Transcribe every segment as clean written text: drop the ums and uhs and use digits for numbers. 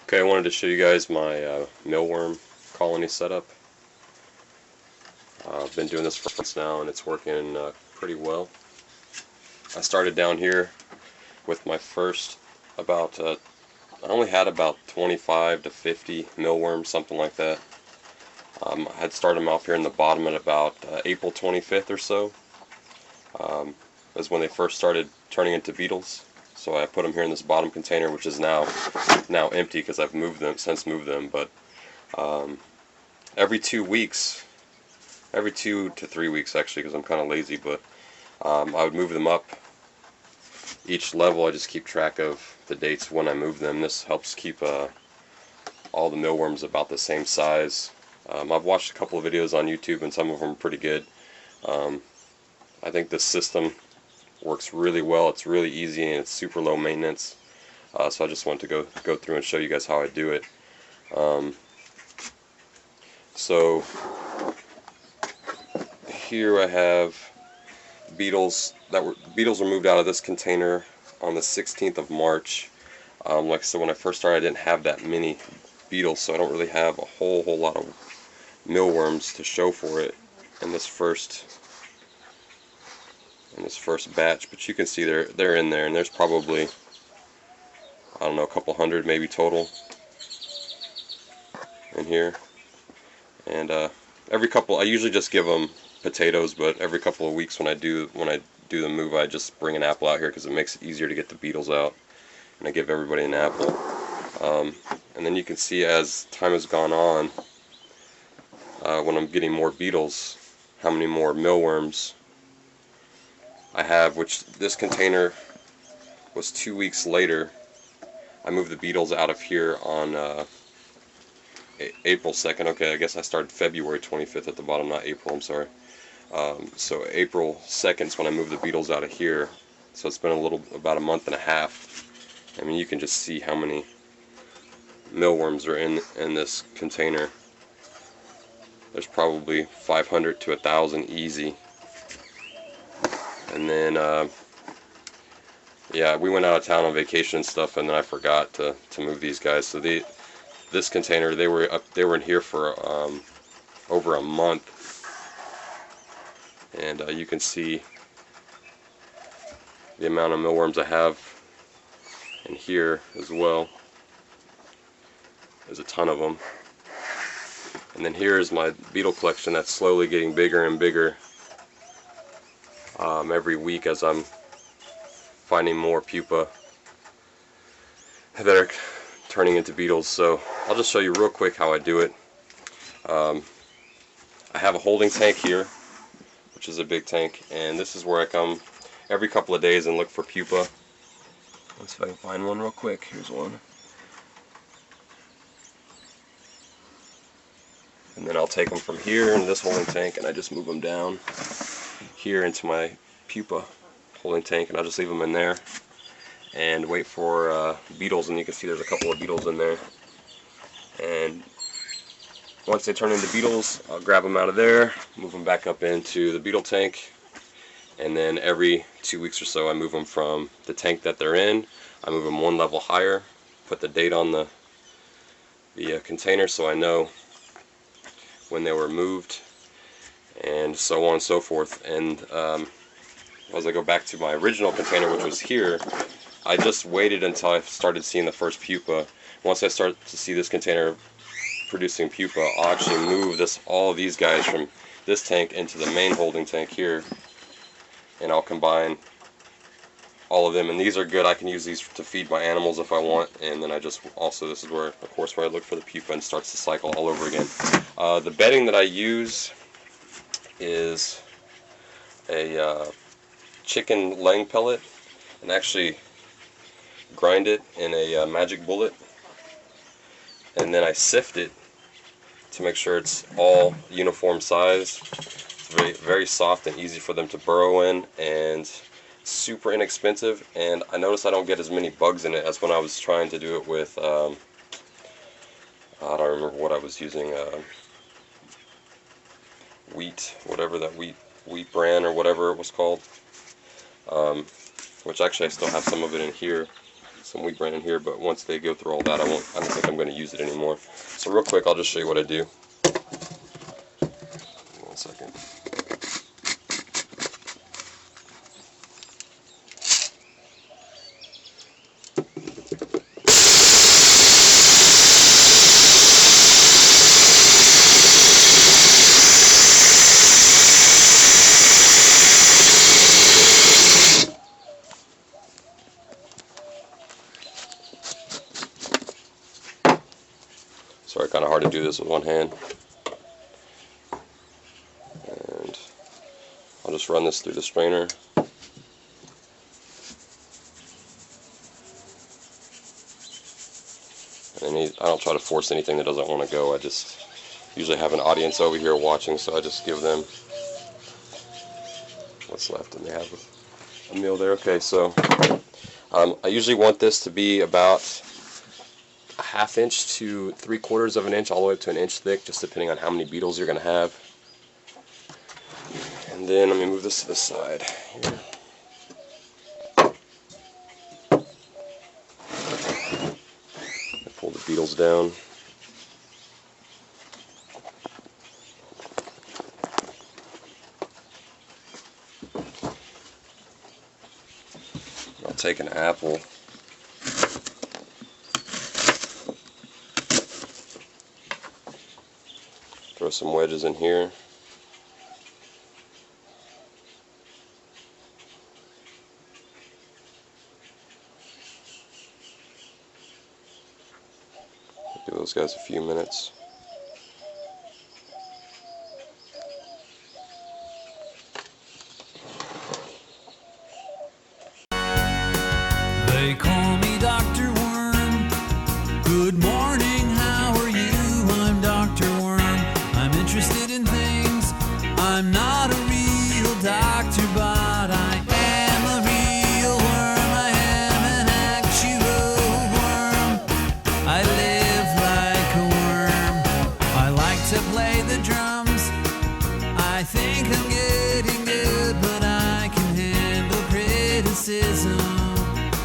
Okay, I wanted to show you guys my mealworm colony setup. I've been doing this for months now and it's working pretty well. I started down here with my first I only had about 25 to 50 mealworms, something like that. I had started them off here in the bottom at about April 25th or so. Was when they first started turning into beetles. So I put them here in this bottom container, which is now empty because I've since moved them. But every 2 weeks, every 2 to 3 weeks actually, because I'm kind of lazy, but I would move them up each level. I just keep track of the dates when I move them. This helps keep all the mealworms about the same size. I've watched a couple of videos on YouTube and some of them are pretty good. I think this system works really well. It's really easy and it's super low maintenance. So I just wanted to go through and show you guys how I do it. So here I have beetles were moved out of this container on the 16th of March. Like I said, when I first started, I didn't have that many beetles, so I don't really have a whole lot of mealworms to show for it in this first batch. But you can see they're in there, and there's probably, I don't know, a couple hundred maybe total in here. And I usually just give them potatoes, but every couple of weeks when I do the move, I just bring an apple out here because it makes it easier to get the beetles out, and I give everybody an apple. And then you can see as time has gone on, when I'm getting more beetles, how many more mealworms I have, which this container was 2 weeks later. I moved the beetles out of here on April 2nd. Okay, I guess I started February 25th at the bottom, not April, I'm sorry. So April 2nd is when I moved the beetles out of here. So it's been about a month and a half. I mean, you can just see how many mealworms are in this container. There's probably 500 to 1,000 easy. And then, yeah, we went out of town on vacation and stuff, and then I forgot to move these guys. So this container, they were in here for over a month. And you can see the amount of mealworms I have in here as well. There's a ton of them. And then here is my beetle collection that's slowly getting bigger and bigger every week as I'm finding more pupa that are turning into beetles. So I'll just show you real quick how I do it. I have a holding tank here, which is a big tank, and this is where I come every couple of days and look for pupa. Let's see if I can find one real quick. Here's one. And then I'll take them from here into this holding tank, and I just move them down here into my pupa holding tank, and I'll just leave them in there and wait for beetles. And you can see there's a couple of beetles in there. And once they turn into beetles, I'll grab them out of there, move them back up into the beetle tank, and then every 2 weeks or so I move them from the tank that they're in. I move them one level higher, put the date on the container so I know when they were moved, and so on and so forth. And as I go back to my original container, which was here, I just waited until I started seeing the first pupa. Once I start to see this container producing pupa, I'll actually move all of these guys from this tank into the main holding tank here, and I'll combine all of them. And these are good. I can use these to feed my animals if I want. And then this is where, of course, where I look for the pupa and starts the cycle all over again. The bedding that I use is a chicken leg pellet, and actually grind it in a magic bullet, and then I sift it to make sure it's all uniform size. It's very, very soft and easy for them to burrow in, and super inexpensive. And I notice I don't get as many bugs in it as when I was trying to do it with I don't remember what I was using, wheat, whatever that wheat bran or whatever it was called, which actually I still have some of it in here. some wheat bran in here, but once they go through all that, I don't think I'm going to use it anymore. So real quick, I'll just show you what I do. 1 second. Sorry, kind of hard to do this with one hand. And I'll just run this through the strainer. And I don't try to force anything that doesn't want to go. I just usually have an audience over here watching, so I just give them what's left, and they have a meal there. Okay, so I usually want this to be about a 1/2 inch to 3/4 of an inch, all the way up to an inch thick, just depending on how many beetles you're going to have. And then let me move this to the side here. Pull the beetles down. I'll take an apple. Throw some wedges in here. Give those guys a few minutes. They call me Dr. Worm. Good morning, how are you? I'm Dr. Worm. I'm interested in things. I'm not a real doctor, but I am a real worm. I am an actual worm. I live like a worm. I like to play the drums. I think I'm getting good, but I can handle criticism.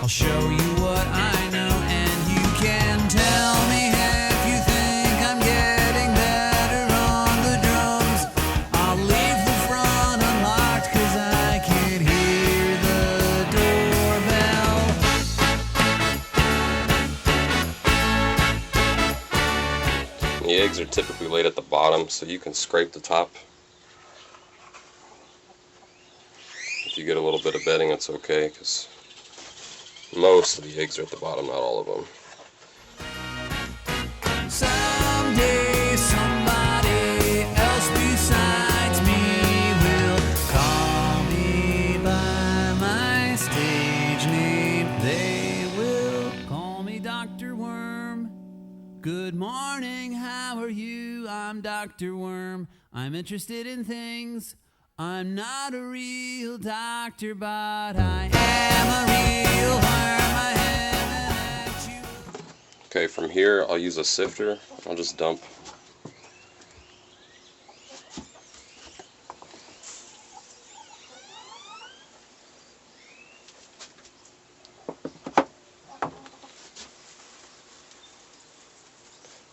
I'll show you what I know, and you can tell me if you think I'm getting better on the drums. I'll leave the front unlocked 'cause I can hear the doorbell. The eggs are typically laid at the bottom, so you can scrape the top. If you get a little bit of bedding, it's okay, because most of the eggs are at the bottom, not all of them. Someday somebody else besides me will call me by my stage name. They will call me Dr. Worm. Good morning, how are you? I'm Dr. Worm. I'm interested in things. I'm not a real doctor, but I am a real worm. I am an actual. Okay, from here I'll use a sifter. I'll just dump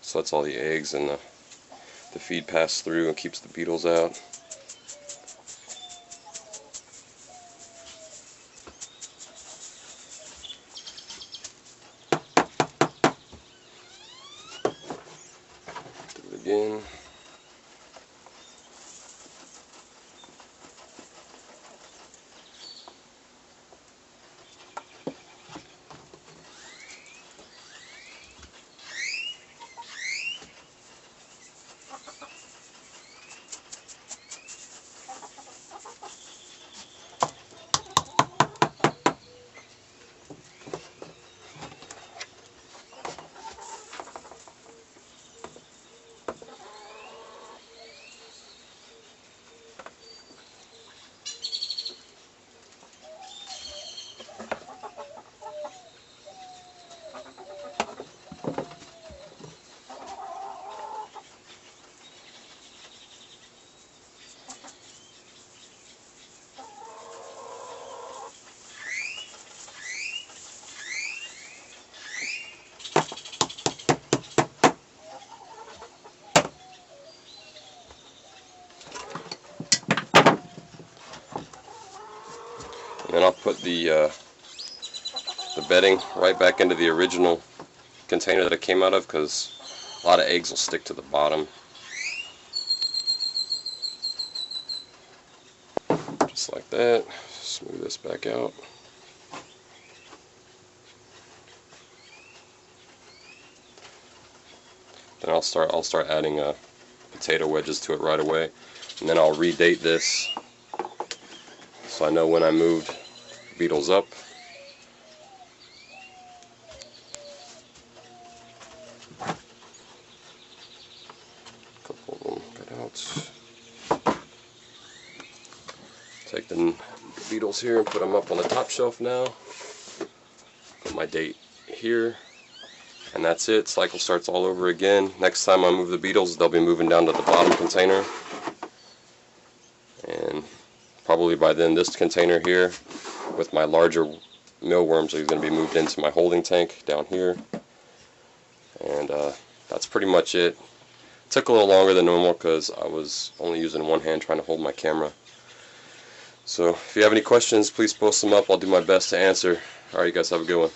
so that's all the eggs and the feed pass through and keeps the beetles out. Do it again. then I'll put the bedding right back into the original container that it came out of, because a lot of eggs will stick to the bottom. Just like that. Smooth this back out. Then I'll start adding potato wedges to it right away, and then I'll redate this so I know when I moved beetles up. A couple of them got out. Take the beetles here and put them up on the top shelf now. Put my date here. And that's it. Cycle starts all over again. Next time I move the beetles, they'll be moving down to the bottom container. And probably by then this container here with my larger mealworms are going to be moved into my holding tank down here. And that's pretty much it. It took a little longer than normal because I was only using one hand trying to hold my camera. So if you have any questions, please post them up. I'll do my best to answer. Alright, you guys have a good one.